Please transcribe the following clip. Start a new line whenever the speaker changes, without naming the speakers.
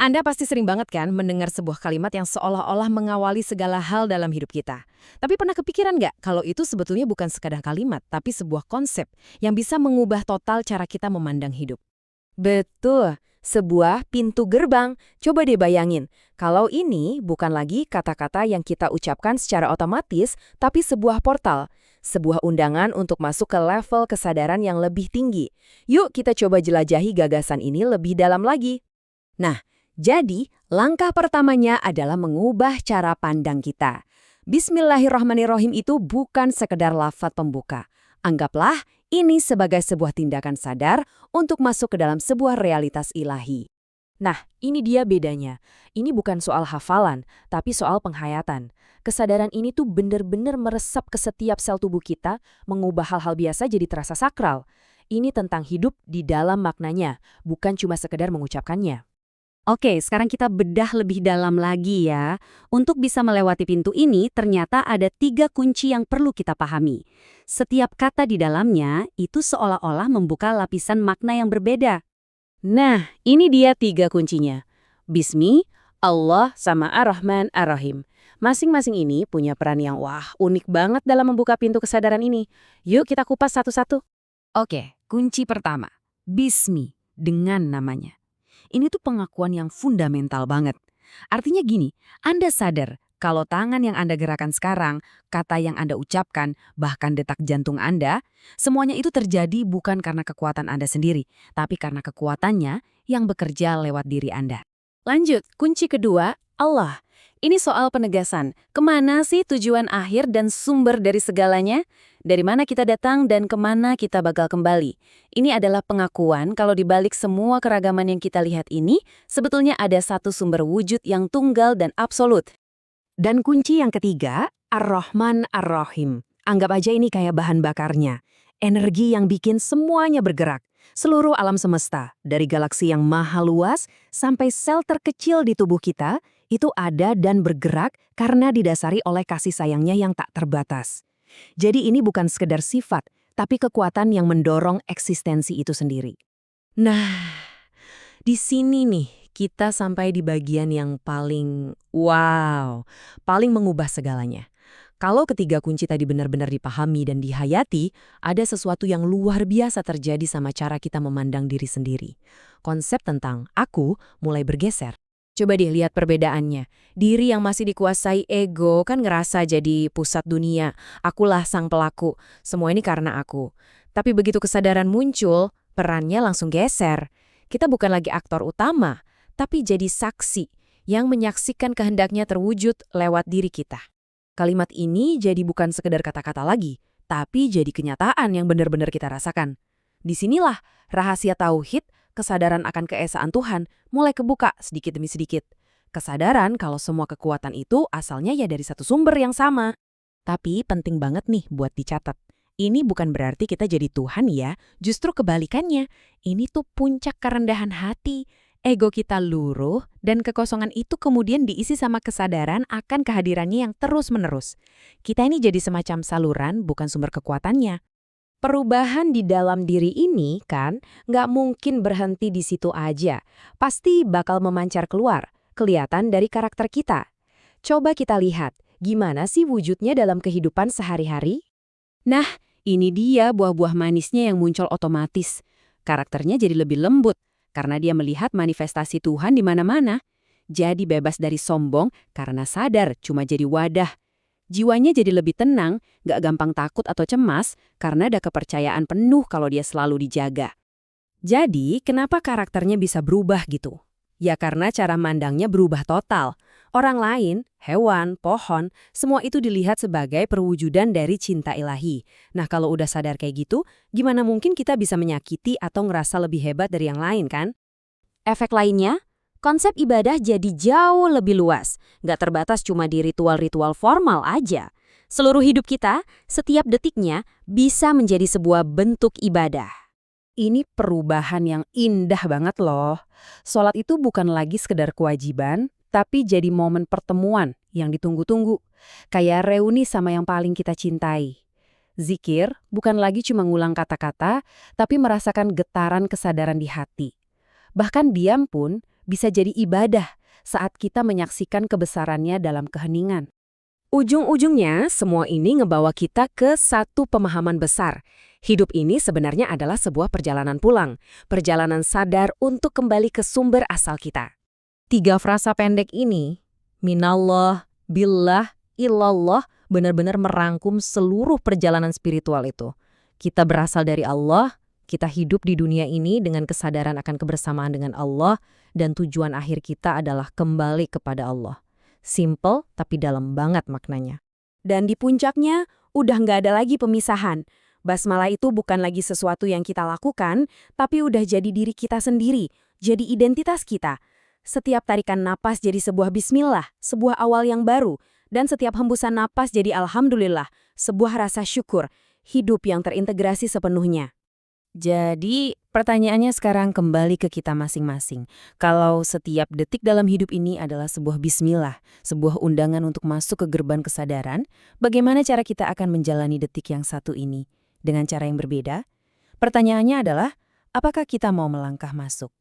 Anda pasti sering banget kan mendengar sebuah kalimat yang seolah-olah mengawali segala hal dalam hidup kita. Tapi pernah kepikiran nggak kalau itu sebetulnya bukan sekadar kalimat, tapi sebuah konsep yang bisa mengubah total cara kita memandang hidup?
Betul, sebuah pintu gerbang. Coba deh bayangin, kalau ini bukan lagi kata-kata yang kita ucapkan secara otomatis, tapi sebuah portal, sebuah undangan untuk masuk ke level kesadaran yang lebih tinggi. Yuk kita coba jelajahi gagasan ini lebih dalam lagi. Nah, jadi langkah pertamanya adalah mengubah cara pandang kita. Bismillahirrahmanirrahim itu bukan sekedar lafaz pembuka. Anggaplah ini sebagai sebuah tindakan sadar untuk masuk ke dalam sebuah realitas ilahi. Nah, ini dia bedanya. Ini bukan soal hafalan, tapi soal penghayatan. Kesadaran ini tuh benar-benar meresap ke setiap sel tubuh kita, mengubah hal-hal biasa jadi terasa sakral. Ini tentang hidup di dalam maknanya, bukan cuma sekedar mengucapkannya.
Oke, sekarang kita bedah lebih dalam lagi ya. Untuk bisa melewati pintu ini, ternyata ada 3 kunci yang perlu kita pahami. Setiap kata di dalamnya itu seolah-olah membuka lapisan makna yang berbeda. Nah, ini dia 3 kuncinya. Bismi, Allah, sama Ar-Rahman, Ar-Rahim. Masing-masing ini punya peran yang unik banget dalam membuka pintu kesadaran ini. Yuk kita kupas satu-satu. Oke, kunci pertama. Bismi, dengan namanya. Ini tuh pengakuan yang fundamental banget. Artinya gini, Anda sadar kalau tangan yang Anda gerakan sekarang, kata yang Anda ucapkan, bahkan detak jantung Anda, semuanya itu terjadi bukan karena kekuatan Anda sendiri, tapi karena kekuatannya yang bekerja lewat diri Anda. Lanjut, kunci kedua, Allah. Ini soal penegasan. Kemana sih tujuan akhir dan sumber dari segalanya? Dari mana kita datang dan kemana kita bakal kembali? Ini adalah pengakuan kalau di balik semua keragaman yang kita lihat ini, sebetulnya ada satu sumber wujud yang tunggal dan absolut. Dan kunci yang ketiga, Ar-Rahman Ar-Rahim. Anggap aja ini kayak bahan bakarnya. Energi yang bikin semuanya bergerak. Seluruh alam semesta, dari galaksi yang maha luas sampai sel terkecil di tubuh kita, itu ada dan bergerak karena didasari oleh kasih sayangnya yang tak terbatas. Jadi ini bukan sekedar sifat, tapi kekuatan yang mendorong eksistensi itu sendiri. Nah, di sini nih kita sampai di bagian yang paling paling mengubah segalanya. Kalau ketiga kunci tadi benar-benar dipahami dan dihayati, ada sesuatu yang luar biasa terjadi sama cara kita memandang diri sendiri. Konsep tentang aku mulai bergeser. Coba deh lihat perbedaannya. Diri yang masih dikuasai ego kan ngerasa jadi pusat dunia. Akulah sang pelaku. Semua ini karena aku. Tapi begitu kesadaran muncul, perannya langsung geser. Kita bukan lagi aktor utama, tapi jadi saksi yang menyaksikan kehendaknya terwujud lewat diri kita. Kalimat ini jadi bukan sekedar kata-kata lagi, tapi jadi kenyataan yang benar-benar kita rasakan. Disinilah rahasia tauhid, kesadaran akan keesaan Tuhan, mulai kebuka sedikit demi sedikit. Kesadaran kalau semua kekuatan itu asalnya ya dari satu sumber yang sama. Tapi penting banget nih buat dicatat. Ini bukan berarti kita jadi Tuhan ya, justru kebalikannya. Ini tuh puncak kerendahan hati. Ego kita luruh dan kekosongan itu kemudian diisi sama kesadaran akan kehadirannya yang terus-menerus. Kita ini jadi semacam saluran, bukan sumber kekuatannya. Perubahan di dalam diri ini kan nggak mungkin berhenti di situ aja. Pasti bakal memancar keluar, kelihatan dari karakter kita. Coba kita lihat, gimana sih wujudnya dalam kehidupan sehari-hari? Nah, ini dia buah-buah manisnya yang muncul otomatis. Karakternya jadi lebih lembut, karena dia melihat manifestasi Tuhan di mana-mana. Jadi bebas dari sombong karena sadar cuma jadi wadah. Jiwanya jadi lebih tenang, gak gampang takut atau cemas karena ada kepercayaan penuh kalau dia selalu dijaga. Jadi, kenapa karakternya bisa berubah gitu? Ya karena cara mandangnya berubah total. Orang lain, hewan, pohon, semua itu dilihat sebagai perwujudan dari cinta ilahi. Nah kalau udah sadar kayak gitu, gimana mungkin kita bisa menyakiti atau ngerasa lebih hebat dari yang lain kan? Efek lainnya, konsep ibadah jadi jauh lebih luas. Nggak terbatas cuma di ritual-ritual formal aja. Seluruh hidup kita, setiap detiknya, bisa menjadi sebuah bentuk ibadah. Ini perubahan yang indah banget loh. Sholat itu bukan lagi sekedar kewajiban, tapi jadi momen pertemuan yang ditunggu-tunggu. Kayak reuni sama yang paling kita cintai. Zikir bukan lagi cuma ngulang kata-kata, tapi merasakan getaran kesadaran di hati. Bahkan diam pun
bisa jadi ibadah saat kita menyaksikan kebesarannya dalam keheningan. Ujung-ujungnya, semua ini ngebawa kita ke satu pemahaman besar. Hidup ini sebenarnya adalah sebuah perjalanan pulang, perjalanan sadar untuk kembali ke sumber asal kita.
3 frasa pendek ini, minallah, billah, illallah, benar-benar merangkum seluruh perjalanan spiritual itu. Kita berasal dari Allah, kita hidup di dunia ini dengan kesadaran akan kebersamaan dengan Allah, dan tujuan akhir kita adalah kembali kepada Allah. Simple, tapi dalam banget maknanya.
Dan di puncaknya, udah nggak ada lagi pemisahan. Basmalah itu bukan lagi sesuatu yang kita lakukan, tapi udah jadi diri kita sendiri, jadi identitas kita. Setiap tarikan napas jadi sebuah bismillah, sebuah awal yang baru, dan setiap hembusan napas jadi alhamdulillah, sebuah rasa syukur, hidup yang terintegrasi sepenuhnya. Jadi, pertanyaannya sekarang kembali ke kita masing-masing. Kalau setiap detik dalam hidup ini adalah sebuah bismillah, sebuah undangan untuk masuk ke gerbang kesadaran, bagaimana cara kita akan menjalani detik yang satu ini? Dengan cara yang berbeda? Pertanyaannya adalah, apakah kita mau melangkah masuk?